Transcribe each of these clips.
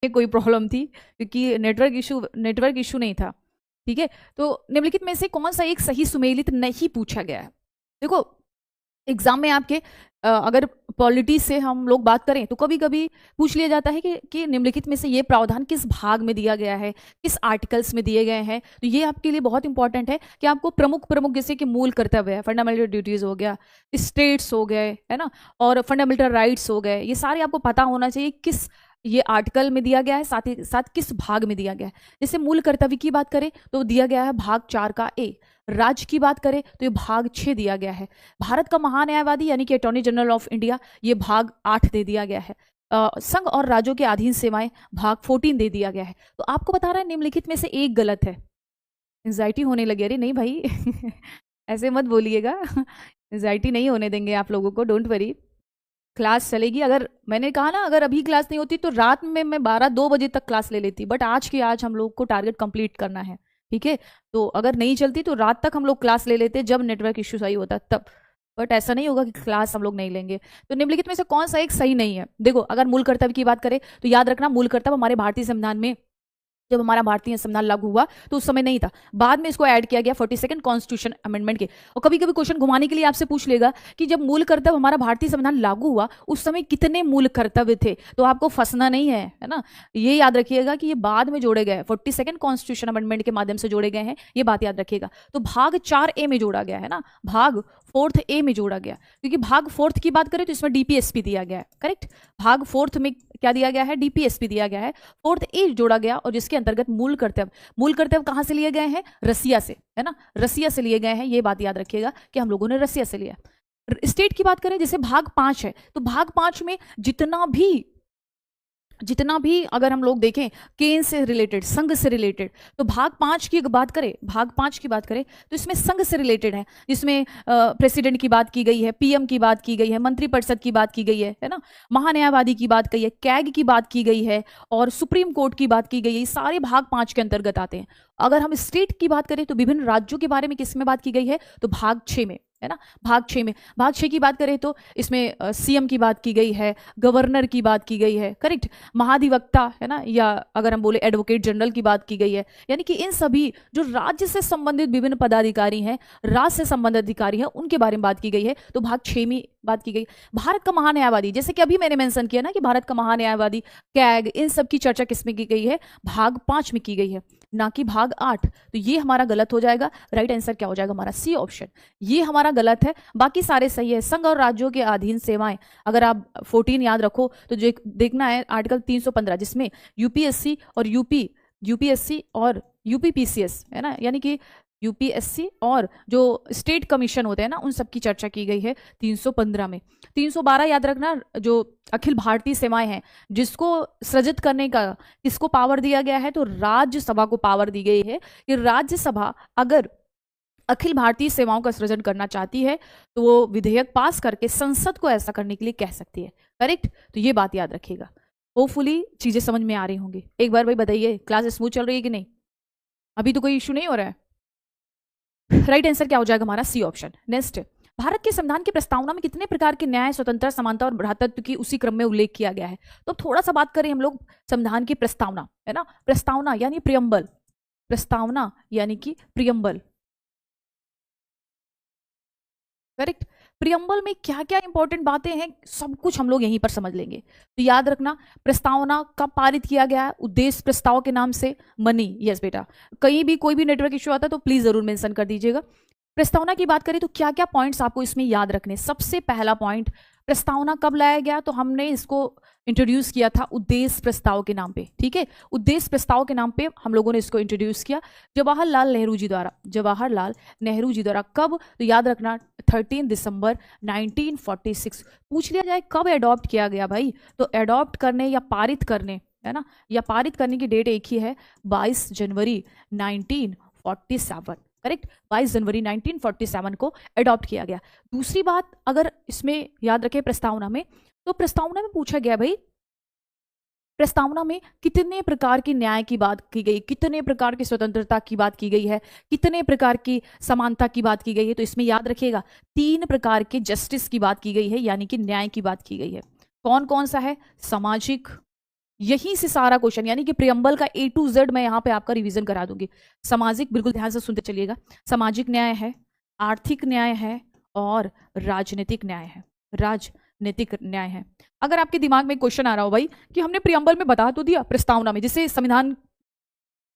में कोई प्रॉब्लम थी, क्योंकि नेटवर्क इशू नहीं था। ठीक है, तो निम्नलिखित में से कौन सा एक सही सुमेलित नहीं पूछा गया है। देखो एग्जाम में आपके अगर पॉलिटी से हम लोग बात करें तो कभी कभी पूछ लिया जाता है कि निम्नलिखित में से ये प्रावधान किस भाग में दिया गया है, किस आर्टिकल्स में दिए गए हैं। तो ये आपके लिए बहुत इंपॉर्टेंट है कि आपको प्रमुख प्रमुख जैसे कि मूल कर्तव्य है, फंडामेंटल ड्यूटीज हो गया, स्टेट्स हो गए, है ना, और फंडामेंटल राइट्स हो गए, ये सारे आपको पता होना चाहिए किस ये आर्टिकल में दिया गया है, साथ ही साथ किस भाग में दिया गया है। जैसे मूल कर्तव्य की बात करें तो दिया गया है भाग 4 का ए। राज्य की बात करें तो ये भाग 6 दिया गया है। भारत का महान्यायवादी यानी कि अटॉर्नी जनरल ऑफ इंडिया, ये भाग 8 दे दिया गया है। संघ और राज्यों के अधीन सेवाएं भाग 14 दे दिया गया है। तो आपको बता रहा है निम्नलिखित में से एक गलत है। एंजाइटी होने लगी, अरे नहीं भाई ऐसे मत बोलिएगा, एंजाइटी नहीं होने देंगे आप लोगों को, डोंट वरी, क्लास चलेगी। अगर मैंने कहा ना अगर अभी क्लास नहीं होती तो रात में मैं 12-2 बजे तक क्लास ले लेती, बट आज के आज हम लोग को टारगेट कंप्लीट करना है। ठीक है, तो अगर नहीं चलती तो रात तक हम लोग क्लास ले लेते जब नेटवर्क इश्यू सही होता तब, बट ऐसा नहीं होगा कि क्लास हम लोग नहीं लेंगे। तो निम्नलिखित में से कौन सा एक सही नहीं है। देखो अगर मूल कर्तव्य की बात करें तो याद रखना मूल कर्तव्य हमारे भारतीय संविधान में, जब हमारा भारतीय संविधान लागू हुआ तो उस समय नहीं था, बाद में इसको ऐड किया गया 42nd कॉन्स्टिट्यूशन अमेंडमेंट के। और कभी कभी क्वेश्चन घुमाने के लिए आपसे पूछ लेगा कि जब मूल कर्तव्य हमारा भारतीय संविधान लागू हुआ उस समय कितने मूल कर्तव्य थे, तो आपको फंसना नहीं है ना, ये याद रखिएगा कि ये बाद में जोड़े गए, 42nd कॉन्स्टिट्यूशन अमेंडमेंट के माध्यम से जोड़े गए हैं, ये बात याद रखिएगा। तो भाग 4A में जोड़ा गया है ना, भाग 4th A में जोड़ा गया, क्योंकि भाग 4th की बात करें तो इसमें डीपीएसपी दिया गया है। करेक्ट, भाग 4th में क्या दिया गया है, डीपीएसपी दिया गया है, 4th A जोड़ा गया और जिसके अंतर्गत मूल कर्तव्य कहां से लिए गए हैं, रसिया से, है ना, रसिया से लिए गए हैं। ये बात याद रखिएगा कि हम लोगों ने रसिया से लिया। स्टेट की बात करें जैसे भाग 5 है, तो भाग 5 में जितना भी अगर हम लोग देखें केंद्र से रिलेटेड, संघ से रिलेटेड, तो भाग 5 की बात करें तो इसमें संघ से रिलेटेड है, जिसमें प्रेसिडेंट की बात की गई है, पीएम की बात की गई है, मंत्रिपरिषद की बात की गई है ना, महान्यायवादी की बात की है, कैग की बात की गई है और सुप्रीम कोर्ट की बात की गई है। ये सारे भाग 5 के अंतर्गत आते हैं। अगर हम स्टेट की बात करें तो विभिन्न राज्यों के बारे में किसमें बात की गई है, तो भाग 6 में, है ना, भाग 6 में। भाग 6 की बात करें तो इसमें सीएम की बात की गई है, गवर्नर की बात की गई है, करेक्ट, महाधिवक्ता, है ना, या अगर हम बोले एडवोकेट जनरल की बात की गई है, यानी कि इन सभी जो राज्य से संबंधित विभिन्न पदाधिकारी हैं, राज्य से संबंधित अधिकारी हैं, उनके बारे में बात की गई है, तो भाग 6 में बात की गई। भारत का महान्यायवादी, जैसे कि अभी मैंने मेंशन किया ना कि भारत का महान्यायवादी, कैग, इन सब की चर्चा किसमें की गई है, भाग 5 में की गई है, ना कि भाग 8। तो ये हमारा गलत हो जाएगा। राइट आंसर क्या हो जाएगा हमारा, सी ऑप्शन, ये हमारा गलत है, बाकी सारे सही है। संघ और राज्यों के अधीन सेवाएं, अगर आप 14 याद रखो तो जो देखना है आर्टिकल 315, जिसमें यूपीएससी और यूपीपीसीएस, है ना, यानी कि यूपीएससी और जो स्टेट कमीशन होते हैं ना, उन सब की चर्चा की गई है 315 में। 312 याद रखना, जो अखिल भारतीय सेवाएं हैं, जिसको सृजित करने का किसको पावर दिया गया है, तो राज्यसभा को पावर दी गई है कि राज्यसभा अगर अखिल भारतीय सेवाओं का सृजन करना चाहती है तो वो विधेयक पास करके संसद को ऐसा करने के लिए कह सकती है। करेक्ट, तो ये बात याद रखिएगा। होपफुली चीजें समझ में आ रही होंगी। एक बार भाई बताइए, क्लास स्मूथ चल रही है कि नहीं, अभी तो कोई इश्यू नहीं हो रहा है। राइट आंसर क्या हो जाएगा हमारा, सी ऑप्शन। नेक्स्ट, भारत के संविधान की प्रस्तावना में कितने प्रकार के न्याय, स्वतंत्रता, समानता और भ्रातृत्व की उसी क्रम में उल्लेख किया गया है। तो थोड़ा सा बात करें हम लोग संविधान की प्रस्तावना, है ना, प्रस्तावना यानी प्रियम्बल, प्रस्तावना यानी कि प्रियम्बल, करेक्ट। प्रियम्बल में क्या क्या इंपॉर्टेंट बातें हैं, सब कुछ हम लोग यहीं पर समझ लेंगे। तो याद रखना, प्रस्तावना कब पारित किया गया है, उद्देश्य प्रस्ताव के नाम से, मनी, यस बेटा, कहीं भी कोई भी नेटवर्क इश्यू आता है तो प्लीज जरूर मेंशन कर दीजिएगा। प्रस्तावना की बात करें तो क्या क्या पॉइंट्स आपको इसमें याद रखने। सबसे पहला पॉइंट, प्रस्तावना कब लाया गया, तो हमने इसको इंट्रोड्यूस किया था उद्देश्य प्रस्ताव के नाम पे। ठीक है, उद्देश्य प्रस्ताव के नाम पे हम लोगों ने इसको इंट्रोड्यूस किया जवाहरलाल नेहरू जी द्वारा। कब, तो याद रखना 13 दिसंबर 1946। पूछ लिया जाए कब अडॉप्ट किया गया भाई, तो अडॉप्ट करने या पारित करने, है ना, या पारित करने की डेट एक ही है, 22 जनवरी 1947। करेक्ट, 22 जनवरी 1947 को अडॉप्ट किया गया। दूसरी बात अगर इसमें याद रखें प्रस्तावना में, तो प्रस्तावना में पूछा गया भाई, प्रस्तावना में कितने प्रकार की न्याय की बात की गई, कितने प्रकार की स्वतंत्रता की बात की गई है, कितने प्रकार की समानता की बात की गई है। तो इसमें याद रखिएगा 3 प्रकार के जस्टिस की बात की गई है, यानी कि न्याय की बात की गई है। कौन कौन सा है, सामाजिक, यहीं से सारा क्वेश्चन, यानी कि प्रियम्बल का A to Z मैं यहाँ पे आपका रिवीजन करा दूंगी। सामाजिक, बिल्कुल ध्यान से सुनते चलिएगा, सामाजिक न्याय है, आर्थिक न्याय है और राजनीतिक न्याय है। राजनीतिक न्याय है। अगर आपके दिमाग में क्वेश्चन आ रहा हो भाई कि हमने प्रियम्बल में बता तो दिया, प्रस्तावना में, जिसे संविधान,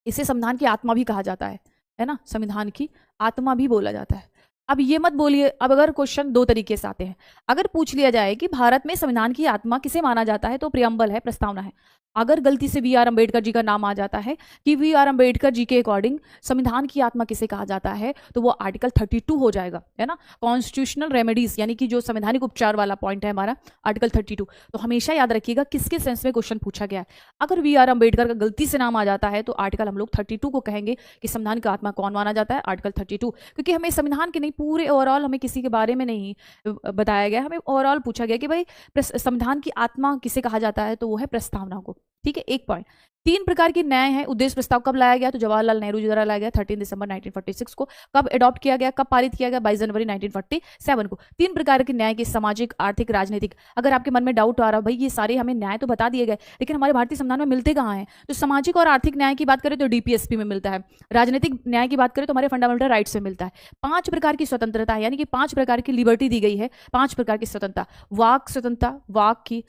इसे संविधान की आत्मा भी कहा जाता है ना, संविधान की आत्मा भी बोला जाता है। अब ये मत बोलिए, अब अगर क्वेश्चन दो तरीके से आते हैं, अगर पूछ लिया जाए कि भारत में संविधान की आत्मा किसे माना जाता है, तो प्रियम्बल है, प्रस्तावना है। अगर गलती से वी आर अम्बेडकर जी का नाम आ जाता है कि वी आर अम्बेडकर जी के अकॉर्डिंग संविधान की आत्मा किसे कहा जाता है, तो वो आर्टिकल 32 हो जाएगा, है ना, कॉन्स्टिट्यूशनल रेमेडीज, यानी कि जो संवैधानिक उपचार वाला पॉइंट है हमारा, आर्टिकल 32। तो हमेशा याद रखिएगा किसके सेंस में क्वेश्चन पूछा गया है। अगर वी आर अम्बेडकर का गलती से नाम आ जाता है तो आर्टिकल हम लोग 32 को कहेंगे कि संविधान की आत्मा कौन माना जाता है, आर्टिकल 32, क्योंकि हमें संविधान के नहीं, पूरे ओवरऑल हमें किसी के बारे में नहीं बताया गया, हमें ओवरऑल पूछा गया कि भाई संविधान की आत्मा किसे कहा जाता है, तो वो है प्रस्तावना को। ठीक है, एक पॉइंट। 3 प्रकार के न्याय है। उद्देश्य प्रस्ताव कब लाया गया, तो जवाहरलाल नेहरू जी द्वारा लाया गया 13 दिसंबर 1946 को। कब अडॉप्ट किया गया, कब पारित किया गया, 22 जनवरी 1947 को। 3 प्रकार के न्याय के, सामाजिक, आर्थिक, राजनीतिक। अगर आपके मन में डाउट आ रहा भाई ये सारे हमें न्याय तो बता दिए गए, लेकिन हमारे भारतीय संविधान में मिलते कहाँ हैं, तो सामाजिक और आर्थिक न्याय की बात करें तो डीपीएसपी में मिलता है, राजनीतिक न्याय की बात करें तो हमारे फंडामेंटल राइट्स में मिलता है। 5 प्रकार की स्वतंत्रता है, यानी कि 5 प्रकार की लिबर्टी दी गई है, 5 प्रकार की स्वतंत्रता। वाक स्वतंत्रता, वाक की,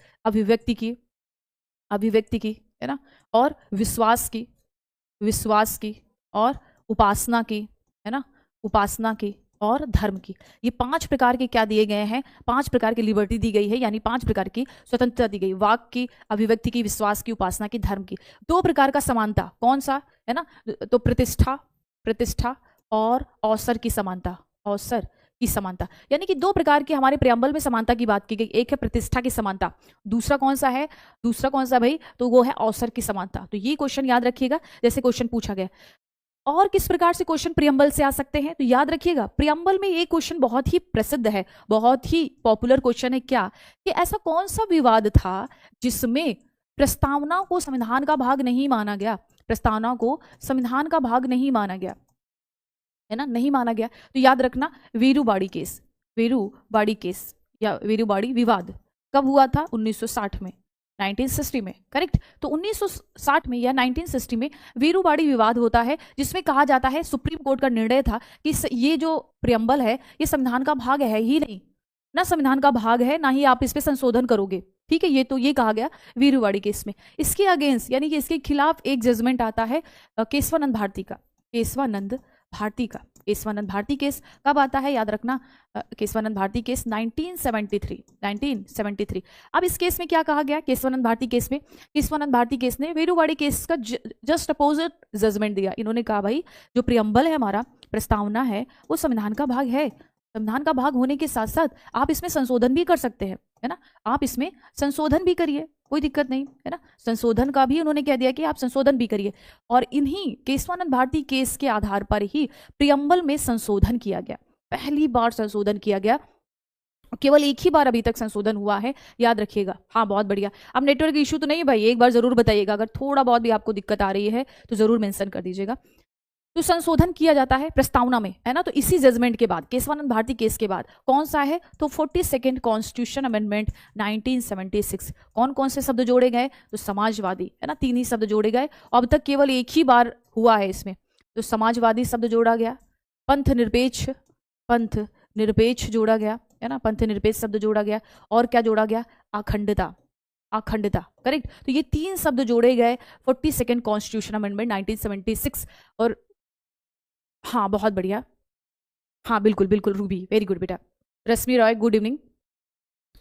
अभिव्यक्ति की, है ना, और विश्वास की, और उपासना की, है ना, उपासना की, और धर्म की। ये 5 प्रकार के क्या दिए गए हैं, 5 प्रकार की लिबर्टी दी गई है, यानी 5 प्रकार की स्वतंत्रता दी गई, वाक की, अभिव्यक्ति की, विश्वास की, उपासना की, धर्म की। 2 प्रकार का समानता, कौन सा, है ना, तो प्रतिष्ठा और अवसर की समानता, अवसर की समानता, यानी कि 2 प्रकार की हमारे प्रियम्बल में समानता की बात की गई। एक है प्रतिष्ठा की समानता, दूसरा कौन सा है, भाई, तो वो है अवसर की समानता। तो ये क्वेश्चन याद रखिएगा, जैसे क्वेश्चन पूछा गया। और किस प्रकार से क्वेश्चन प्रियम्बल से आ सकते हैं, तो याद रखिएगा प्रियम्बल में ये क्वेश्चन बहुत ही प्रसिद्ध है, बहुत ही पॉपुलर क्वेश्चन है। क्या कि ऐसा कौन सा विवाद था जिसमें प्रस्तावना को संविधान का भाग नहीं माना गया, प्रस्तावना को संविधान का भाग नहीं माना गया, है ना, नहीं माना गया। तो याद रखना वीरूबाड़ी केस या वीरूबाड़ी विवाद कब हुआ था, 1960 में, 1960 में, करेक्ट। तो 1960 में या 1960 में वीरूबाड़ी विवाद होता है, जिसमें कहा जाता है, सुप्रीम कोर्ट का निर्णय था कि ये जो प्रियम्बल है ये संविधान का भाग है ही नहीं, ना संविधान का भाग है, ना ही आप इस पे संशोधन करोगे। ठीक है, ये कहा गया वीरूबाड़ी केस में। इसके अगेंस्ट, यानी कि इसके खिलाफ एक जजमेंट आता है केशवानंद भारती केस कब आता है, याद रखना, केशवानंद भारती केस 1973। अब इस केस में क्या कहा गया, केशवानंद भारती केस ने वीरूबाड़ी केस का जस्ट अपोजिट जजमेंट दिया। इन्होंने कहा भाई जो प्रियम्बल है हमारा, प्रस्तावना है, वो संविधान का भाग है, संविधान का भाग होने के साथ साथ आप इसमें संशोधन भी कर सकते हैं, है ना, आप इसमें संशोधन भी करिए, कोई दिक्कत नहीं, है ना, संशोधन का भी उन्होंने कह दिया कि आप संशोधन भी करिए। और इन्हीं केशवानंद भारती केस के आधार पर ही प्रियम्बल में संशोधन किया गया, पहली बार संशोधन किया गया, केवल एक ही बार अभी तक संशोधन हुआ है, याद रखिएगा। हाँ, बहुत बढ़िया। अब नेटवर्क इशू तो नहीं भाई, एक बार जरूर बताइएगा, अगर थोड़ा बहुत भी आपको दिक्कत आ रही है तो जरूर मेंशन कर दीजिएगा। तो संशोधन किया जाता है प्रस्तावना में, है ना, तो इसी जजमेंट के बाद, केशवानंद भारती केस के बाद कौन सा है, तो 42nd कॉन्स्टिट्यूशन अमेंडमेंट 1976। कौन कौन से शब्द जोड़े गए, तो समाजवादी, है ना, 3 ही शब्द जोड़े गए, अब तक केवल एक ही बार हुआ है इसमें, तो समाजवादी शब्द जोड़ा गया, पंथ निरपेक्ष जोड़ा गया, है ना, पंथ निरपेक्ष शब्द जोड़ा गया, और क्या जोड़ा गया, अखंडता, करेक्ट। तो ये 3 शब्द जोड़े गए 42nd कॉन्स्टिट्यूशन अमेंडमेंट 1976। और हाँ, बहुत बढ़िया, हाँ बिल्कुल रूबी, वेरी गुड बेटा, रश्मि रॉय, गुड इवनिंग।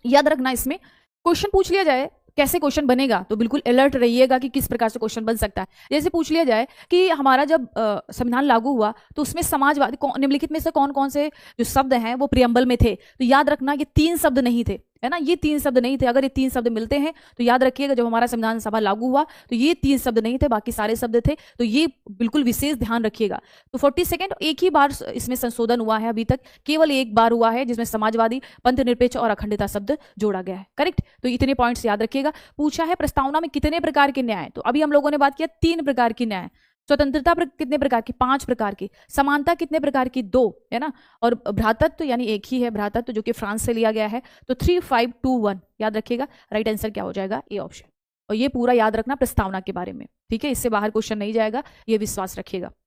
याद रखना इसमें क्वेश्चन पूछ लिया जाए, कैसे क्वेश्चन बनेगा, तो बिल्कुल अलर्ट रहिएगा कि किस प्रकार से क्वेश्चन बन सकता है। जैसे पूछ लिया जाए कि हमारा जब संविधान लागू हुआ तो उसमें समाजवादी, निम्नलिखित में से कौन कौन से जो शब्द हैं वो प्रियम्बल में थे, तो याद रखना ये 3 शब्द नहीं थे, है ना, ये 3 शब्द नहीं थे। अगर ये 3 शब्द मिलते हैं तो याद रखिएगा जब हमारा संविधान सभा लागू हुआ तो ये 3 शब्द नहीं थे, बाकी सारे शब्द थे, तो ये बिल्कुल विशेष ध्यान रखिएगा। तो 42nd एक ही बार इसमें संशोधन हुआ है, अभी तक केवल एक बार हुआ है, जिसमें समाजवादी, पंथ निरपेक्ष और अखंडता शब्द जोड़ा गया है, करेक्ट। तो इतने पॉइंट्स याद रखिएगा। पूछा है प्रस्तावना में कितने प्रकार के न्याय, तो अभी हम लोगों ने बात किया 3 प्रकार की न्याय, स्वतंत्रता कितने प्रकार की, 5 प्रकार की, समानता कितने प्रकार की, 2, है ना, और भ्रातृत्व यानी एक ही है भ्रातृत्व जो कि फ्रांस से लिया गया है, तो 3, 5, 2, 1 याद रखिएगा। राइट आंसर क्या हो जाएगा, ए ऑप्शन। और ये पूरा याद रखना प्रस्तावना के बारे में, ठीक है, इससे बाहर क्वेश्चन नहीं जाएगा, ये विश्वास रखिएगा।